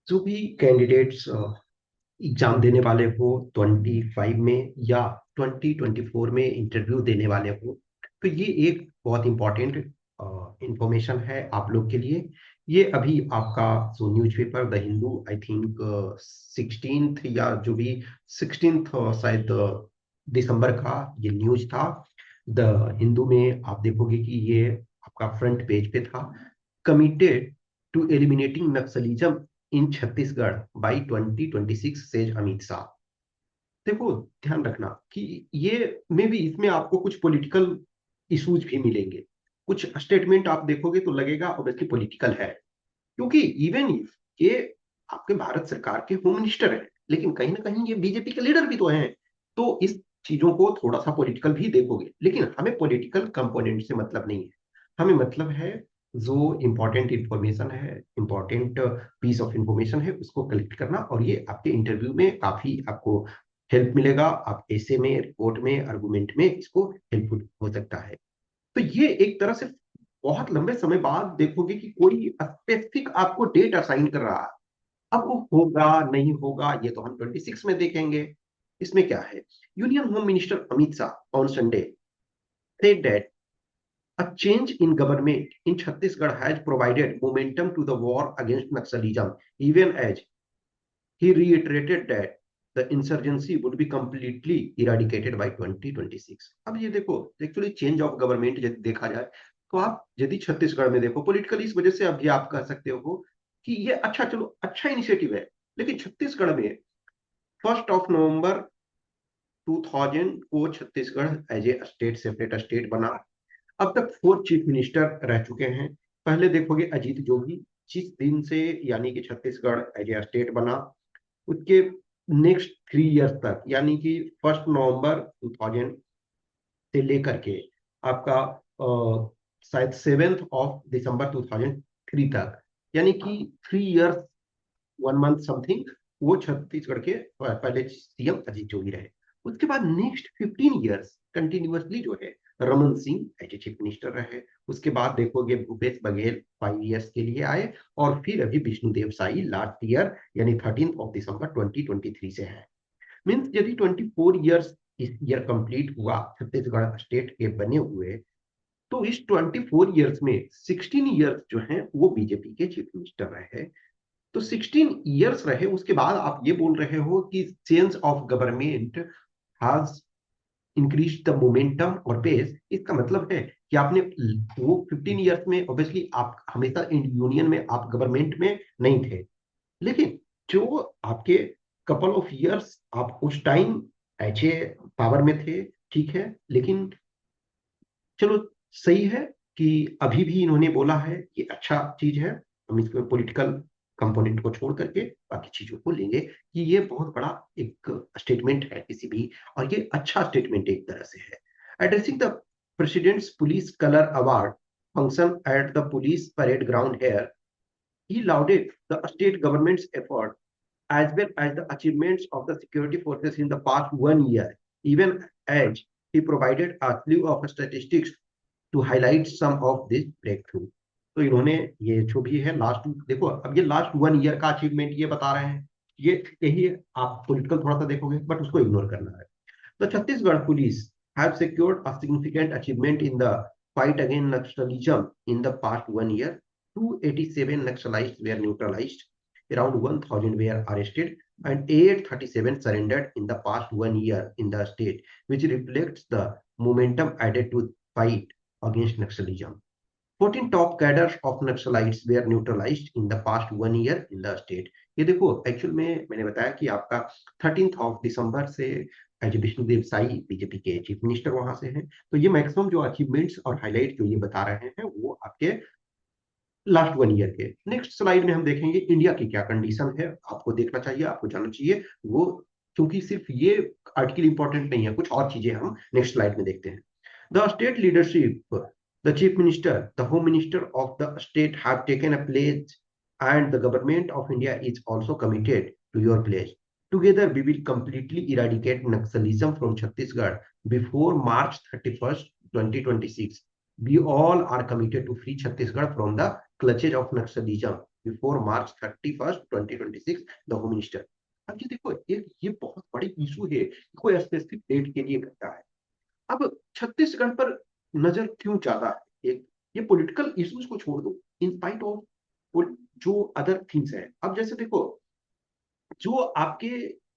जो भी candidates exam देने वाले हो 25 में या 2024 में इंटरव्यू देने वाले हो, तो ये एक बहुत इंपॉर्टेंट इंफॉर्मेशन है आप लोग के लिए। ये अभी आपका जो newspaper the Hindu, I think 16th या जो भी 16th शायद दिसंबर का ये न्यूज था। द हिंदू में आप देखोगे कि ये आपका फ्रंट पेज पे था। Committed to eliminating naxalism in Chhattisgarh by 2026 says Amit Shah. देखो, ध्यान रखना कि ये में भी इसमें आपको कुछ पॉलिटिकल इश्यूज भी मिलेंगे। कुछ स्टेटमेंट आप देखोगे तो लगेगा ऑब्वियसली पॉलिटिकल है, क्योंकि इवन इफ ये आपके भारत सरकार के होम मिनिस्टर हैं, लेकिन कहीं ना कहीं ये बीजेपी के लीडर भी तो हैं। तो इस चीजों को थोड़ा सा पॉलिटिकल भी देखोगे, लेकिन हमें पॉलिटिकल कंपोनेंट से मतलब नहीं है। हमें मतलब है जो इंपॉर्टेंट इंफॉर्मेशन है, इंपॉर्टेंट पीस ऑफ इंफॉर्मेशन है, उसको कलेक्ट करना, और ये आपके इंटरव्यू में काफी आपको हेल्प मिलेगा। आप ऐसे में, रिपोर्ट में, आर्गुमेंट में इसको हेल्पफुल हो सकता है। तो ये एक तरह से बहुत लंबे समय बाद देखोगे कि कोई स्पेसिफिक आपको डेट असाइन कर रहा है। अब वो होगा नहीं होगा ये तो हम 26 में देखेंगे। इसमें क्या है, union home minister Amit Shah on Sunday said that a change in government in Chhattisgarh has provided momentum to the war against Naxalism, even as he reiterated that the insurgency would be completely eradicated by 2026। अब ये देखो, actually change of government यदि देखा जाए, तो आप यदि छत्तीसगढ़ में देखो पॉलिटिकली, इस वजह से अभी आप कह सकते हो कि ये अच्छा, चलो अच्छा इनिशिएटिव है। लेकिन छत्तीसगढ़ में 1 नवंबर 2000 को Chhattisgarh as a state, separate state बना। अब तक 4 चीफ मिनिस्टर रह चुके हैं। पहले देखोगे अजीत जोगी, जिस दिन से यानी कि छत्तीसगढ़ एज ए स्टेट बना, उसके नेक्स्ट 3 इयर्स तक, यानी कि 1 नवंबर 2000 से लेकर के आपका शायद 7 दिसंबर 2003 तक, यानी कि 3 इयर्स 1 मंथ समथिंग, वो छत्तीसगढ़ के पहले सीएम अजीत जोगी रहे। उसके बाद नेक्स्ट 15 इयर्स कंटिन्यूअसली जो है Raman Singh as a chief minister रहे। उसके बाद देखोगे भूपेश बघेल 5 इयर्स के लिए आए, और फिर अभी विष्णुदेव साई लास्ट ईयर यानी 13 दिसंबर 2023 से है। मीन्स यदि 24 इयर्स इस ईयर कंप्लीट हुआ छत्तीसगढ़ स्टेट के बने हुए, तो इस 24 इयर्स में 16 इयर्स जो हैं वो बीजेपी के चीफ मिनिस्टर रहे। तो 16 इयर्स रहे, उसके बाद आप ये बोल रहे हो कि change of government has increase the momentum और पेस। इसका मतलब है कि आपने वो 15 इयर्स में ऑब्वियसली आप हमेशा यूनियन में, आप गवर्नमेंट में नहीं थे, लेकिन जो आपके कपल ऑफ इयर्स आप उस टाइम ऐसे पावर में थे, ठीक है। लेकिन चलो, सही है कि अभी भी इन्होंने बोला है, ये अच्छा चीज है। हम इसमें पॉलिटिकल कंपोनेंट को छोड़ करके बाकी चीजों को लेंगे कि ये बहुत बड़ा एक स्टेटमेंट है किसी भी, और ये अच्छा स्टेटमेंट एक तरह से है। Addressing the president's police colour award function at the police parade ground here, he lauded the state government's effort as well as the achievements of the security forces in the past 1 year, even as he provided a slew of statistics to highlight some of this breakthrough। तो इन्होंने ये जो भी है last, देखो अब ये last 1 year का अचीवमेंट ये बता रहे हैं। ये यही आप पॉलिटिकल थोड़ा सा देखोगे, बट उसको इग्नोर करना है। The Chhattisgarh police have secured a significant achievement in the fight against Naxalism in the past 1 year. 287 Naxalites were neutralized, around 1,000 were arrested, and 837 surrendered in the past 1 year in the state, which reflects the momentum added to fight against Naxalism। 14 top cadres of Naxalites were neutralized in the past 1 year in the state। ये देखो, actual में मैंने बताया कि आपका 13 दिसंबर से as Vishnudeo Sai BJP के chief minister वहां से हैं। तो ये मैक्सिमम जो अचीवमेंट्स और हाईलाइट जो ये बता रहे हैं वो आपके लास्ट 1 ईयर के। नेक्स्ट स्लाइड में हम देखेंगे इंडिया की क्या कंडीशन है, आपको देखना चाहिए, आपको जानना चाहिए वो, क्योंकि सिर्फ ये आर्टिकल इंपॉर्टेंट नहीं है, कुछ और चीजें हम नेक्स्ट स्लाइड में देखते हैं। The state leadership, the chief minister, the home minister of the state have taken a pledge, and the government of India is also committed to your pledge. Together, we will completely eradicate Naxalism from Chhattisgarh before March 31st, 2026। We all are committed to free Chhattisgarh from the clutches of Naxalism before March 31st 2026 the home minister. अब ये देखो, ये बहुत बड़ी issue है, कोई specific date के लिए करता है। अब छत्तीसगढ़ पर नजर क्यों ज्यादा है? एक ये पॉलिटिकल इश्यूज को छोड़ दो, इन स्पाइट ऑफ जो अदर थिंग्स है। अब जैसे देखो, जो आपके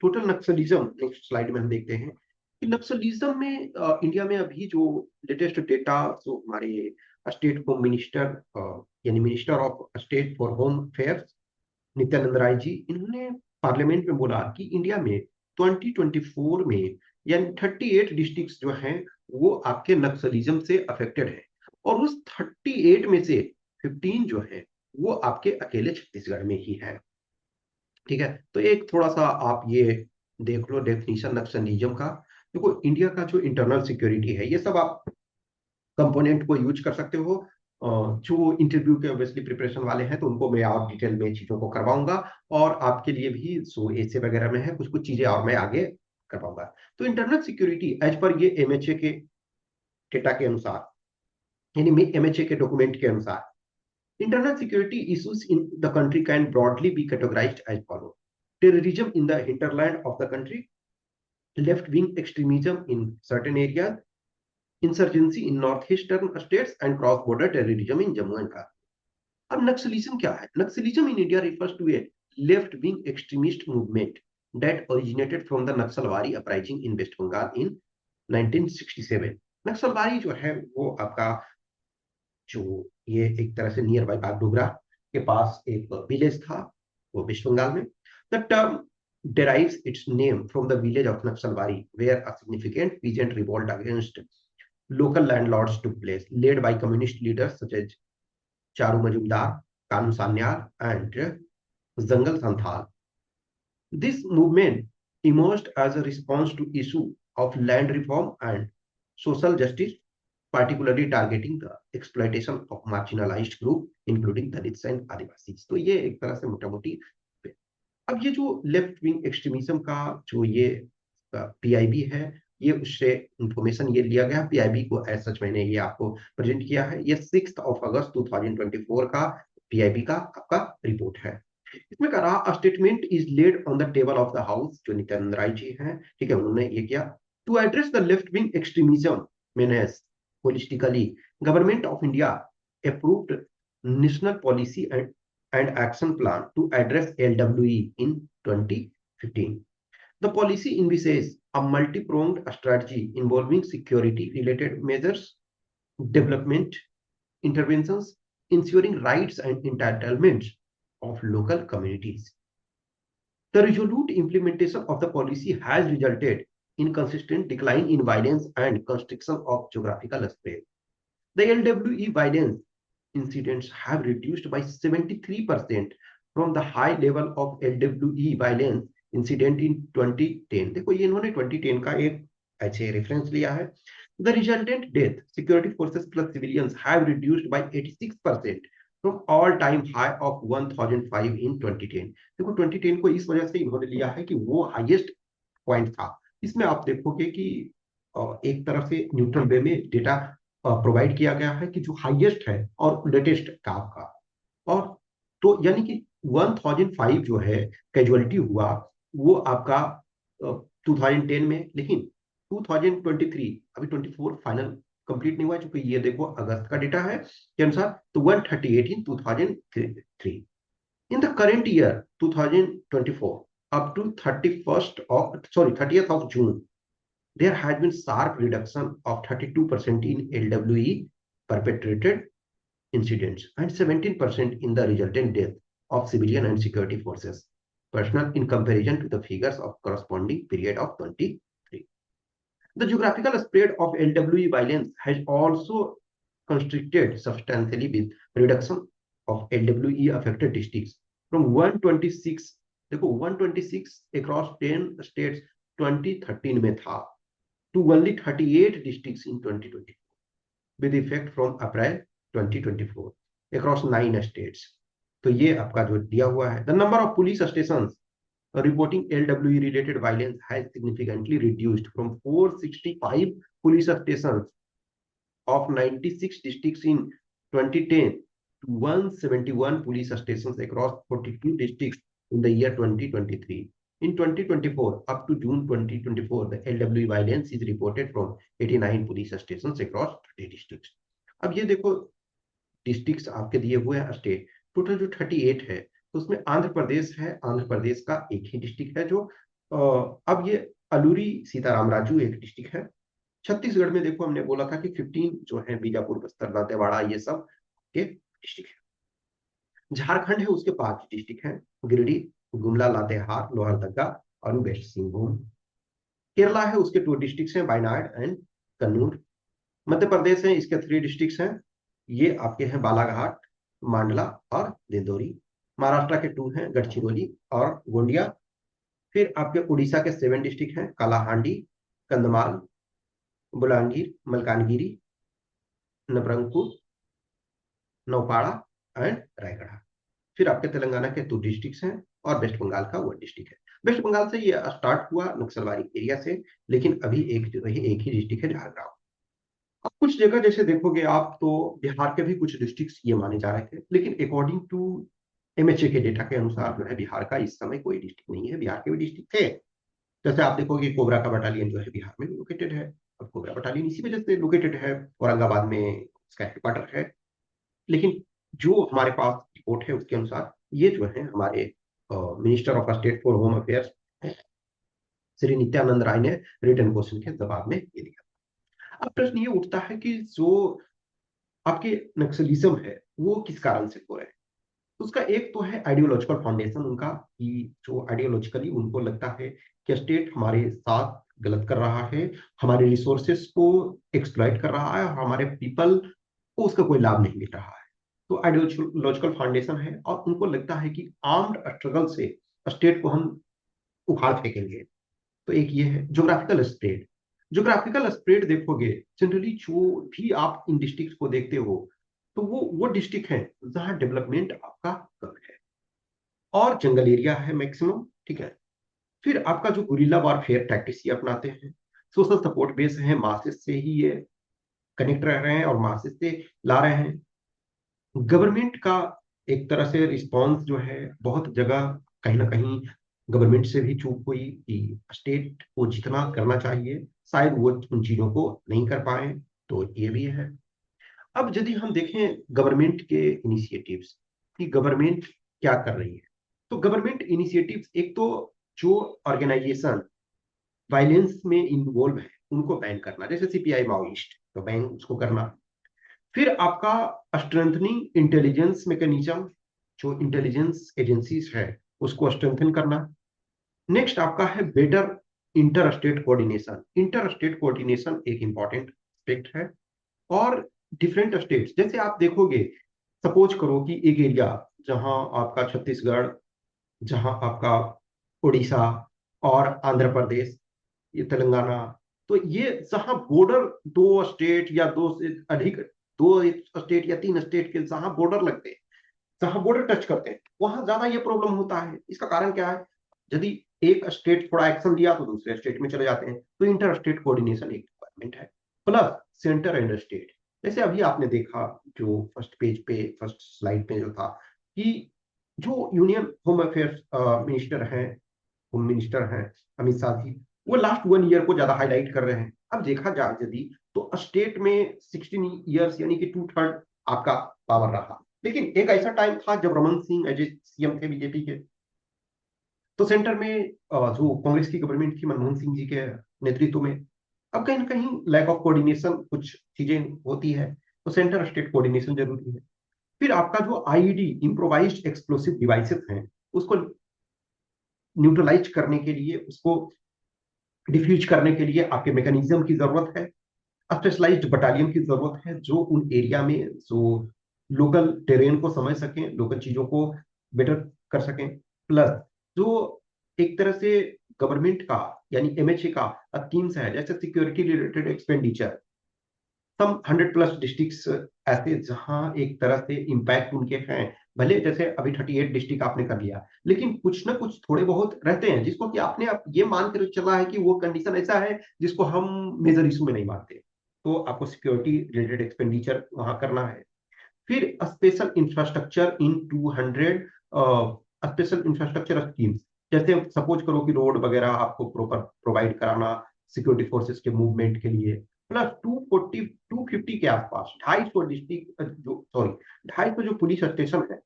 टोटल नक्सलिज्म, नेक्स्ट स्लाइड में हम देखते हैं कि नक्सलिज्म में इंडिया में अभी जो लेटेस्ट डेटा, जो हमारे स्टेट होम मिनिस्टर यानी minister of state for home affairs Nityanand Rai ji, इन्होंने पार्लियामेंट में बोला कि इंडिया में 2024 में यानी 38 डिस्ट्रिक्ट जो हैं वो आपके नक्सलिज्म से अफेक्टेड है, और उस 38 में से 15 जो है वो आपके अकेले छत्तीसगढ़ में ही है। ठीक है, तो एक थोड़ा सा आप ये देख लो डेफिनेशन नक्सलिज्म का। देखो, इंडिया का जो इंटरनल सिक्योरिटी है, ये सब आप कंपोनेंट को यूज कर सकते हो। जो इंटरव्यू के ऑब्वियसली प्रिपरेशन वाले हैं तो उनको मैं और डिटेल में चीजों को करवाऊंगा, और आपके लिए भी सो ऐसे वगैरह में है कुछ कुछ चीजें और मैं आगे करवाऊंगा। तो इंटरनल सिक्योरिटी एज पर ये एमएचए के डेटा के अनुसार, यानी एमएचए के डॉक्यूमेंट के अनुसार, internal security issues in the country can broadly be categorized as follows: terrorism in the hinterland of the country, left-wing extremism in certain areas, insurgency in northeastern states, and cross-border terrorism in Jammu and Kashmir. अब नक्सलिज्म क्या है? Naxalism in India refers to a left-wing extremist movement that originated from the Naxalbari uprising in West Bengal in 1967. Naxalbari जो है वो आपका, जो ये एक तरह से नियर बाई बागडोगरा के पास एक विलेज था, वो वेस्ट बंगाल में। The term derives its name from the village of Naxalbari, where a significant peasant revolt against local landlords took place, led by communist leaders such as Charu Majumdar, Kanu Sanyal, and Zangal Santhal. This movement emerged as a response to issue of land reform and social justice, particularly targeting the exploitation of marginalized group including Dalits and Adivasis। तो ये एक तरह से मोटा मोटी। अब ये जो लेफ्ट विंग एक्सट्रीमिज्म का जो ये पीआईबी है, ये उससे इंफॉर्मेशन ये लिया गया। पीआईबी को एज सच मैंने ये आपको प्रेजेंट किया है। ये 6 अगस्त 2024 का पीआईबी का आपका रिपोर्ट है। इसमें कहा रहा statement is laid on the table of the house, जो नित्यानंद राय जी हैं, ठीक है, उन्होंने ये किया। To address the left wing extremism menace holistically, government of India approved national policy and action plan to address LWE in 2015. The policy envisages a multi-pronged strategy involving security related measures, development interventions, ensuring rights and entitlements of local communities. The resolute implementation of the policy has resulted in consistent decline in violence and constriction of geographical spread. The LWE violence incidents have reduced by 73% from the high level of LWE violence incident in 2010। देखो, ये इन्होंने 2010 का एक ऐसे reference लिया है। The resultant death, security forces plus civilians have reduced by 86% from all-time high of 1005 in 2010। देखो, 2010 को इस वजह से इन्होंने लिया है कि वो हाईएस्ट पॉइंट था। इसमें आप देखोगे कि एक तरफ से न्यूट्रल वे में डेटा प्रोवाइड किया गया है कि जो हाईएस्ट है और लेटेस्ट का आपका, और तो यानी कि 1005 जो है कैजुअलिटी हुआ वो आपका 2010 में, लेकिन 2023 अभी 24 फाइनल कंप्लीट नहीं हुआ, चूंकि ये देखो अगस्त का डेटा है के अनुसार, तो 138 इन 2003। In the current year 2024 up to 30th of June, there has been sharp reduction of 32% in LWE perpetrated incidents and 17% in the resultant death of civilian and security forces personnel in comparison to the figures of corresponding period of 23। The geographical spread of LWE violence has also constricted substantially with reduction of LWE affected districts from 126, देखो 126 across 10 states 2013 में था, to only 38 districts in 2020 with effect from April 2024 across 9 states। तो ये आपका जो दिया हुआ है। The number of police stations reporting LWE related violence has significantly reduced from 465 police stations of 96 districts in 2010 171 police stations across 42 districts in the year 2023. In 2024, up to June 2024, the LWE violence is reported from 89 police stations across 30 districts. अब ये देखो, districts आपके दिए हुए हैं, state total जो 38 है, तो उसमें आंध्र प्रदेश है। आंध्र प्रदेश का एक ही डिस्ट्रिक्ट है जो अब ये अलूरी सीताराम राजू एक डिस्ट्रिक्ट है। छत्तीसगढ़ में देखो, हमने बोला था कि 15 जो है बीजापुर, बस्तर, दंतेवाड़ा, ये सब के डिस्ट्रिक्ट है। झारखंड है, उसके 5 डिस्ट्रिक्ट हैं, गिरिडीह, गुमला, लातेहार, लोहरदगा और वेस्ट सिंहभूम। केरला है, उसके 2 डिस्ट्रिक्ट हैं, वायनाड एंड कन्नूर। मध्य प्रदेश है, इसके 3 डिस्ट्रिक्ट हैं, ये आपके हैं बालाघाट, मांडला और दिंडोरी। महाराष्ट्र के 2 हैं, गढ़चिरौली और गोंडिया। फिर आपके उड़ीसा के 7 डिस्ट्रिक्ट हैं, कालाहांडी, कंधमाल, बुलांगीर, मलकानगिरी, नबरंगपुर, नौपाड़ा एंड रायगढ़। फिर आपके तेलंगाना के 2 डिस्ट्रिक्ट हैं और वेस्ट बंगाल का 1 डिस्ट्रिक्ट है। वेस्ट बंगाल से ये स्टार्ट हुआ नक्सलवादी एरिया से, लेकिन अभी एक जो है एक ही डिस्ट्रिक्ट है, झारग्राम। अब कुछ जगह जैसे देखोगे आप, तो बिहार के भी कुछ डिस्ट्रिक्ट ये माने जा रहे थे, लेकिन अकॉर्डिंग टू एमएचए के डेटा के अनुसार जो है बिहार का इस समय कोई डिस्ट्रिक्ट नहीं है। बिहार के भी डिस्ट्रिक्ट थे, जैसे आप देखोगे कोबरा का बटालियन जो है बिहार में लोकेटेड है। अब कोबरा बटालियन इसी वजह से लोकेटेड है, औरंगाबाद में उसका हेडक्वार्टर है। लेकिन जो हमारे पास रिपोर्ट है उसके अनुसार ये जो है हमारे minister of state for home affairs Shri Nityanand Rai ने रिटर्न क्वेश्चन के जवाब में ये दिया। अब प्रश्न ये उठता है कि जो आपके नक्सलिज्म है वो किस कारण से हो रहे हैं। तो उसका एक तो है आइडियोलॉजिकल फाउंडेशन उनका, कि जो आइडियोलॉजिकली उनको लगता है कि स्टेट हमारे साथ गलत कर रहा है, हमारे रिसोर्सेस को एक्सप्लॉइट कर रहा है और हमारे पीपल को उसका कोई लाभ नहीं मिल रहा है। तो आइडियोलॉजिकल फाउंडेशन है, और उनको लगता है कि आर्म्ड स्ट्रगल से स्टेट को हम उखाड़ फेंकेंगे। तो एक ये है ज्योग्राफिकल स्प्रेड। ज्योग्राफिकल स्प्रेड देखोगे, जनरली जो भी आप इन डिस्ट्रिक्ट को देखते हो, तो वो डिस्ट्रिक्ट है जहां डेवलपमेंट आपका कम है और जंगल एरिया है मैक्सिमम, ठीक है। फिर आपका जो गुरिल्ला वॉरफेयर टैक्टिक्स ये अपनाते हैं, सोशल सपोर्ट बेस है, मासेस से ही ये कनेक्ट रह रहे हैं और मासेस से ला रहे हैं। गवर्नमेंट का एक तरह से रिस्पॉन्स जो है बहुत जगह कहीं ना कहीं गवर्नमेंट से भी चूक हुई कि स्टेट को जितना करना चाहिए शायद वो उन चीजों को नहीं कर पाए, तो ये भी है। अब यदि हम देखें गवर्नमेंट के इनिशिएटिव्स कि गवर्नमेंट क्या कर रही है, तो गवर्नमेंट इनिशिएटिव्स एक तो जो ऑर्गेनाइजेशन वायलेंस में इन्वॉल्व है उनको बैन करना, जैसे सीपीआई माओइस्ट, तो बैन उसको करना। फिर आपका स्ट्रेंथनिंग इंटेलिजेंस मैकेनिज्म, जो इंटेलिजेंस एजेंसीज है उसको स्ट्रेंथन करना। नेक्स्ट आपका है better inter state coordination. Inter state coordination एक इंपॉर्टेंट एस्पेक्ट है। और डिफरेंट स्टेट्स, जैसे आप देखोगे, सपोज करो कि एक एरिया जहां आपका छत्तीसगढ़, जहां आपका उड़ीसा और आंध्र प्रदेश, ये तेलंगाना, तो ये जहां बॉर्डर 2 स्टेट या 2 से अधिक, 2 स्टेट या 3 स्टेट के जहां बॉर्डर लगते हैं, जहां बॉर्डर टच करते हैं, वहां ज्यादा ये प्रॉब्लम होता है। इसका कारण क्या है, यदि एक स्टेट थोड़ा एक्शन लिया तो दूसरे स्टेट में चले जाते हैं, तो इंटर स्टेट कोऑर्डिनेशन एक रिक्वायरमेंट है। प्लस सेंटर एंड स्टेट, जैसे अभी आपने देखा जो फर्स्ट पेज पे, फर्स्ट स्लाइड पे जो था, कि जो यूनियन होम अफेयर्स मिनिस्टर हैं, होम मिनिस्टर हैं अमित शाह जी, वो लास्ट 1 ईयर को ज्यादा हाईलाइट कर रहे हैं। अब देखा जाए यदि, तो स्टेट में 16 ईयर्स यानी कि 2/3 आपका पावर रहा। लेकिन एक ऐसा टाइम था जब Raman Singh as a CM थे बीजेपी के, तो सेंटर में जो कांग्रेस की गवर्नमेंट थी मनमोहन सिंह जी के नेतृत्व में, अब कहीं ना कहीं लैक ऑफ कोऑर्डिनेशन कुछ चीजें होती है, तो सेंटर स्टेट कोऑर्डिनेशन जरूरी है। फिर आपका जो आईईडी इम्प्रोवाइज्ड एक्सप्लोसिव डिवाइसेस हैं, उसको न्यूट्रलाइज करने के लिए, उसको डिफ्यूज करने के लिए आपके मैकेनिज्म की जरूरत है। स्पेशलाइज्ड बटालियन की जरूरत है जो उन एरिया में जो लोकल टेरेन को समझ सकें, लोकल चीजों को बेटर कर सकें। प्लस जो एक तरह से गवर्नमेंट का यानी एमएचए का स्कीम्स है, जैसे सिक्योरिटी रिलेटेड एक्सपेंडिचर, सम 100+ डिस्ट्रिक्ट्स ऐसे जहां एक तरह से इम्पैक्ट उनके हैं। भले जैसे अभी 38 डिस्ट्रिक्ट आपने कर लिया, लेकिन कुछ ना कुछ थोड़े बहुत रहते हैं जिसको कि आपने आप ये मान कर चला है कि वो कंडीशन ऐसा है जिसको हम मेजर इशू में नहीं मानते, तो आपको सिक्योरिटी रिलेटेड एक्सपेंडिचर वहां करना है। फिर special infrastructure in 200 special infrastructure schemes, जैसे सपोज करो कि रोड वगैरह आपको प्रॉपर प्रोवाइड कराना सिक्योरिटी फोर्सेस के मूवमेंट के लिए, प्लस 240 250 के आसपास 250 डिस्ट्रिक्ट जो सॉरी 250 जो पुलिस स्टेशन है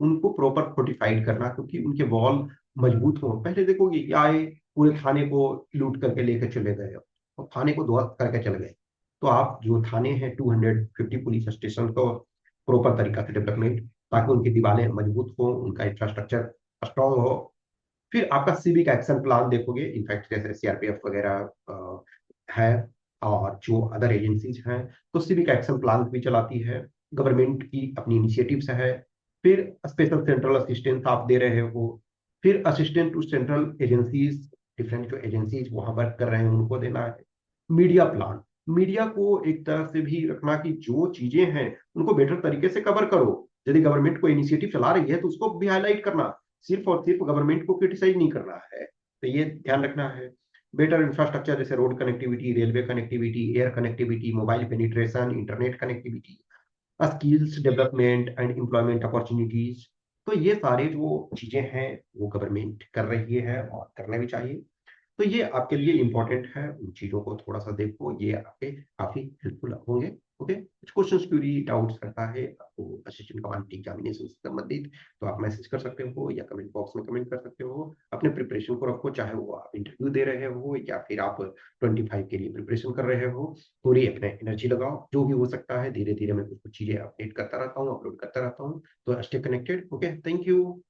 उनको प्रॉपर फोर्टिफाइड करना, क्योंकि उनके वॉल मजबूत हो। पहले देखोगे ये आए पूरे थाने को लूट करके लेकर चले गए और थाने को ध्वस्त करके चले गए। तो आप जो थाने हैं 250 पुलिस स्टेशन को प्रॉपर तरीका से डेवलपमेंट, ताकि उनकी दीवारें मजबूत हो, उनका इंफ्रास्ट्रक्चर स्ट्रांग हो। फिर आपका सिविक एक्शन प्लान देखोगे, इनफैक्ट जैसे सीआरपीएफ वगैरह है और जो अदर एजेंसीज हैं, तो सिविक एक्शन प्लान भी चलाती है। गवर्नमेंट की अपनी इनिशिएटिव्स है। फिर स्पेशल सेंट्रल असिस्टेंस आप दे रहे हो। फिर assistant to central agencies, different जो एजेंसीज वहां वर्क कर रहे हैं उनको देना है। मीडिया प्लान, मीडिया को एक तरह से भी रखना कि जो चीजें हैं उनको बेटर तरीके से कवर करो। यदि गवर्नमेंट को इनिशिएटिव चला रही है तो उसको भी हाईलाइट करना, सिर्फ और सिर्फ गवर्नमेंट को क्रिटिसाइज नहीं करना है। तो ये ध्यान रखना है। बेटर इंफ्रास्ट्रक्चर जैसे road connectivity, railway connectivity, air connectivity, mobile penetration, internet connectivity, skills development and employment opportunities. तो ये सारे जो चीजें हैं वो गवर्नमेंट कर रही है और करना भी चाहिए। तो ये आपके लिए इंपॉर्टेंट है, उन चीजों को थोड़ा सा देखो, ये आपके काफी हेल्पफुल होंगे। ओके, कुछ क्वेश्चंस क्यूरी डाउट्स करता है आपको असिस्टेंट कमांड एग्जामिनेशन से संबंधित, तो आप मैसेज कर सकते हो या कमेंट बॉक्स में कमेंट कर सकते हो। अपने प्रिपरेशन को रखो, चाहे वो आप इंटरव्यू दे रहे हो या फिर आप 25 के लिए प्रिपरेशन कर रहे हो। पूरी अपने एनर्जी लगाओ, जो भी हो सकता है धीरे धीरे मैं कुछ कुछ चीजें अपडेट करता रहता हूँ, अपलोड करता रहता हूँ। तो stay connected. Okay, thank you.